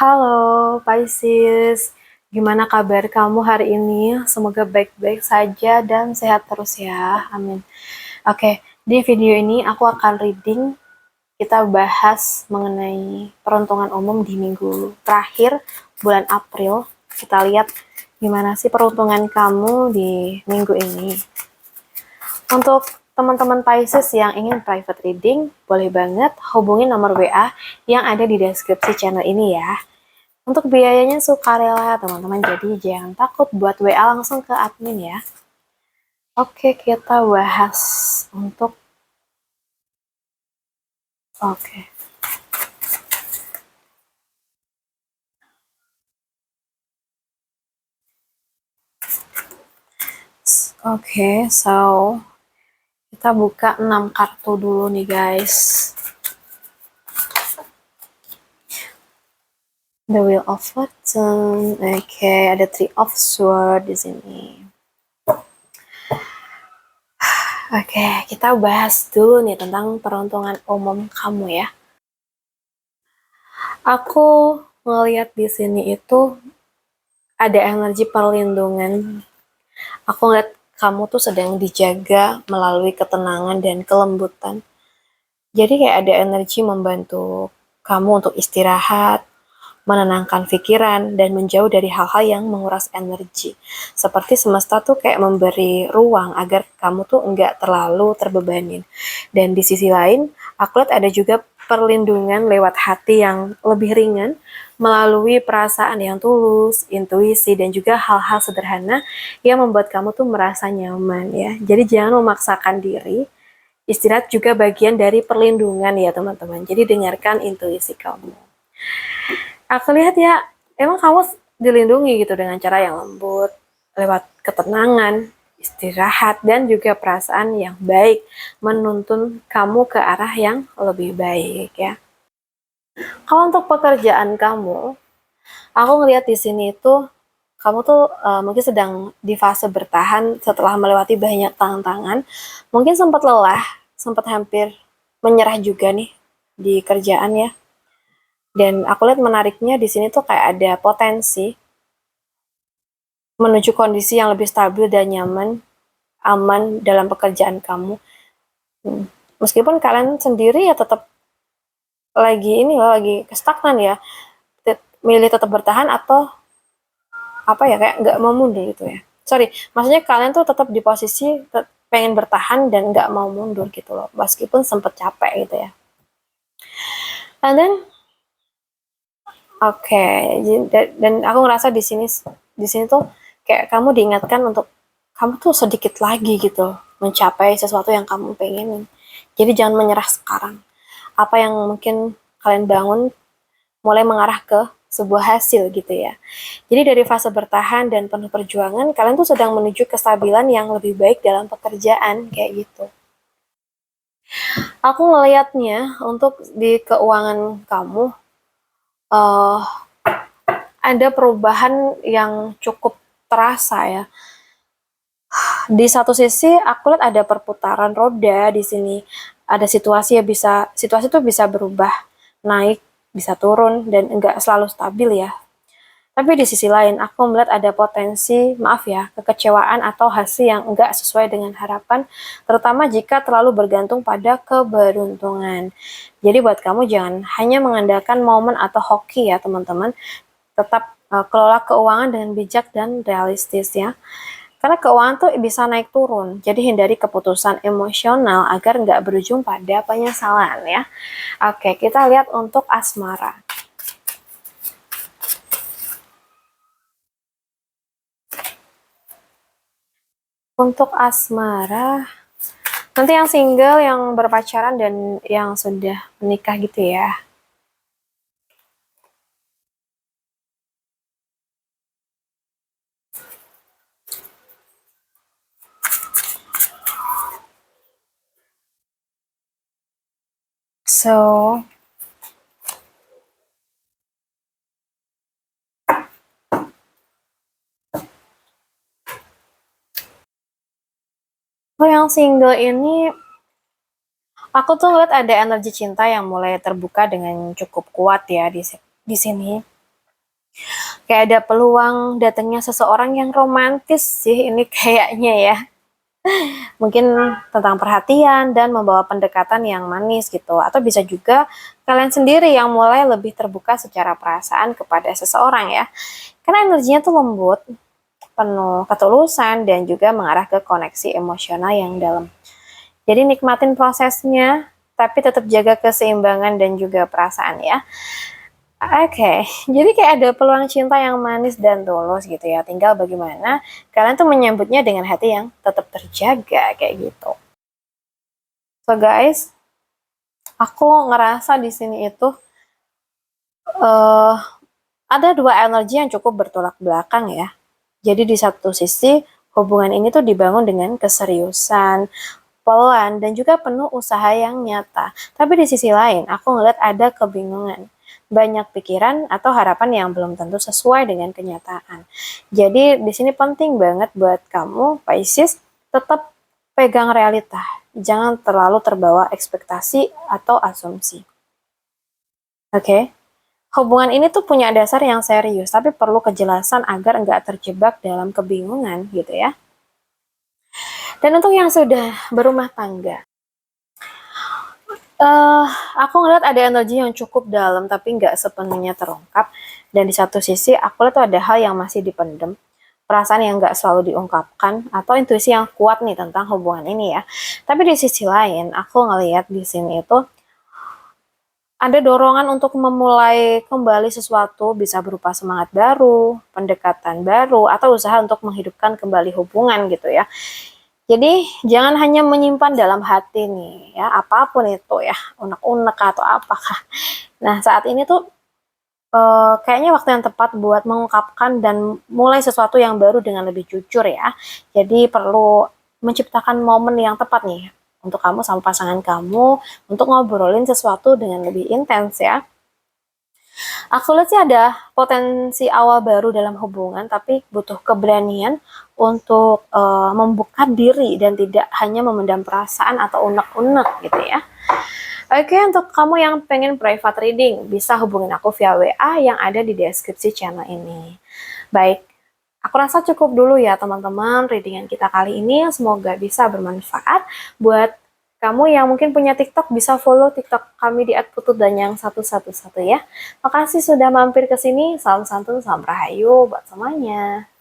Halo Pisces, gimana kabar kamu hari ini? Semoga baik-baik saja dan sehat terus ya, amin. Oke, di video ini aku akan reading, kita bahas mengenai peruntungan umum di minggu terakhir bulan April. Kita lihat gimana sih peruntungan kamu di minggu ini. Untuk teman-teman Pisces yang ingin private reading, boleh banget hubungi nomor WA yang ada di deskripsi channel ini ya. Untuk biayanya sukarela teman-teman, jadi jangan takut buat WA langsung ke admin ya. Oke, kita bahas untuk oke. Oke, so kita buka 6 kartu dulu nih guys. The Wheel of Fortune. Oke, ada Three of Swords di sini. Oke, kita bahas dulu nih tentang peruntungan umum kamu ya. Aku ngelihat di sini itu ada energi perlindungan. Aku ngeliat kamu tuh sedang dijaga melalui ketenangan dan kelembutan. Jadi kayak ada energi membantu kamu untuk istirahat, menenangkan pikiran, dan menjauh dari hal-hal yang menguras energi. Seperti semesta tuh kayak memberi ruang agar kamu tuh enggak terlalu terbebanin. Dan di sisi lain, aku lihat ada juga perlindungan lewat hati yang lebih ringan, melalui perasaan yang tulus, intuisi, dan juga hal-hal sederhana yang membuat kamu tuh merasa nyaman ya. Jadi jangan memaksakan diri. Istirahat juga bagian dari perlindungan ya teman-teman. Jadi dengarkan intuisi kamu. Aku lihat ya, emang kamu dilindungi gitu dengan cara yang lembut, lewat ketenangan, istirahat, dan juga perasaan yang baik, menuntun kamu ke arah yang lebih baik ya. Kalau untuk pekerjaan kamu, aku ngelihat di sini itu kamu tuh mungkin sedang di fase bertahan setelah melewati banyak tantangan, mungkin sempat lelah, sempat hampir menyerah juga nih di kerjaan ya. Dan aku lihat menariknya di sini tuh kayak ada potensi menuju kondisi yang lebih stabil dan nyaman, aman dalam pekerjaan kamu. Meskipun kalian sendiri ya tetap lagi stagnan ya, milih tetap bertahan atau apa ya, kayak nggak mau mundur gitu ya. Sorry, maksudnya kalian tuh tetap di posisi pengen bertahan dan nggak mau mundur gitu loh, meskipun sempet capek gitu ya. And then dan aku ngerasa di sini tuh kayak kamu diingatkan untuk kamu tuh sedikit lagi gitu mencapai sesuatu yang kamu pengenin. Jadi jangan menyerah sekarang. Apa yang mungkin kalian bangun mulai mengarah ke sebuah hasil gitu ya. Jadi dari fase bertahan dan penuh perjuangan, kalian tuh sedang menuju kestabilan yang lebih baik dalam pekerjaan kayak gitu. Aku ngelihatnya untuk di keuangan kamu, uh, ada perubahan yang cukup terasa ya. Di satu sisi aku lihat ada perputaran roda di sini. Ada situasi tuh bisa berubah, naik, bisa turun dan enggak selalu stabil ya. Tapi di sisi lain aku melihat ada potensi, maaf ya, kekecewaan atau hasil yang enggak sesuai dengan harapan, terutama jika terlalu bergantung pada keberuntungan. Jadi buat kamu jangan hanya mengandalkan momen atau hoki ya teman-teman, tetap kelola keuangan dengan bijak dan realistis ya. Karena keuangan tuh bisa naik turun, jadi hindari keputusan emosional agar nggak berujung pada penyesalan ya. Oke, kita lihat untuk asmara. Untuk asmara, nanti yang single, yang berpacaran, dan yang sudah menikah gitu ya. So, yang single ini, aku tuh ngeliat ada energi cinta yang mulai terbuka dengan cukup kuat ya di sini. Kayak ada peluang datangnya seseorang yang romantis sih ini kayaknya ya. Mungkin tentang perhatian dan membawa pendekatan yang manis gitu. Atau bisa juga kalian sendiri yang mulai lebih terbuka secara perasaan kepada seseorang ya. Karena energinya tuh lembut, penuh ketulusan, dan juga mengarah ke koneksi emosional yang dalam. Jadi nikmatin prosesnya, tapi tetap jaga keseimbangan dan juga perasaan ya. Oke, jadi kayak ada peluang cinta yang manis dan tulus gitu ya. Tinggal bagaimana kalian tuh menyambutnya dengan hati yang tetap terjaga kayak gitu. So guys, aku ngerasa di sini itu uh, ada dua energi yang cukup bertolak belakang ya. Jadi di satu sisi hubungan ini tuh dibangun dengan keseriusan, pelan, dan juga penuh usaha yang nyata. Tapi di sisi lain, aku ngeliat ada kebingungan. Banyak pikiran atau harapan yang belum tentu sesuai dengan kenyataan. Jadi di sini penting banget buat kamu, Pisces, tetap pegang realita. Jangan terlalu terbawa ekspektasi atau asumsi. Oke? Okay? Hubungan ini tuh punya dasar yang serius, tapi perlu kejelasan agar nggak terjebak dalam kebingungan gitu ya. Dan untuk yang sudah berumah tangga, uh, aku ngeliat ada energi yang cukup dalam tapi nggak sepenuhnya terungkap. Dan di satu sisi aku lihat tuh ada hal yang masih dipendem, perasaan yang nggak selalu diungkapkan, atau intuisi yang kuat nih tentang hubungan ini ya. Tapi di sisi lain aku ngeliat di sini itu ada dorongan untuk memulai kembali sesuatu, bisa berupa semangat baru, pendekatan baru, atau usaha untuk menghidupkan kembali hubungan gitu ya. Jadi jangan hanya menyimpan dalam hati nih ya, apapun itu ya, unek-unek atau apakah. Nah saat ini tuh kayaknya waktu yang tepat buat mengungkapkan dan mulai sesuatu yang baru dengan lebih jujur ya. Jadi perlu menciptakan momen yang tepat nih untuk kamu sama pasangan kamu untuk ngobrolin sesuatu dengan lebih intens ya. Aku lihat sih ada potensi awal baru dalam hubungan, tapi butuh keberanian untuk membuka diri dan tidak hanya memendam perasaan atau unek-unek gitu ya. Oke, untuk kamu yang pengen private reading, bisa hubungin aku via WA yang ada di deskripsi channel ini. Baik, aku rasa cukup dulu ya teman-teman readingan kita kali ini. Semoga bisa bermanfaat buat kamu yang mungkin punya TikTok, bisa follow TikTok kami di @putudanyang111 ya. Makasih sudah mampir ke sini. Salam santun, salam rahayu buat semuanya.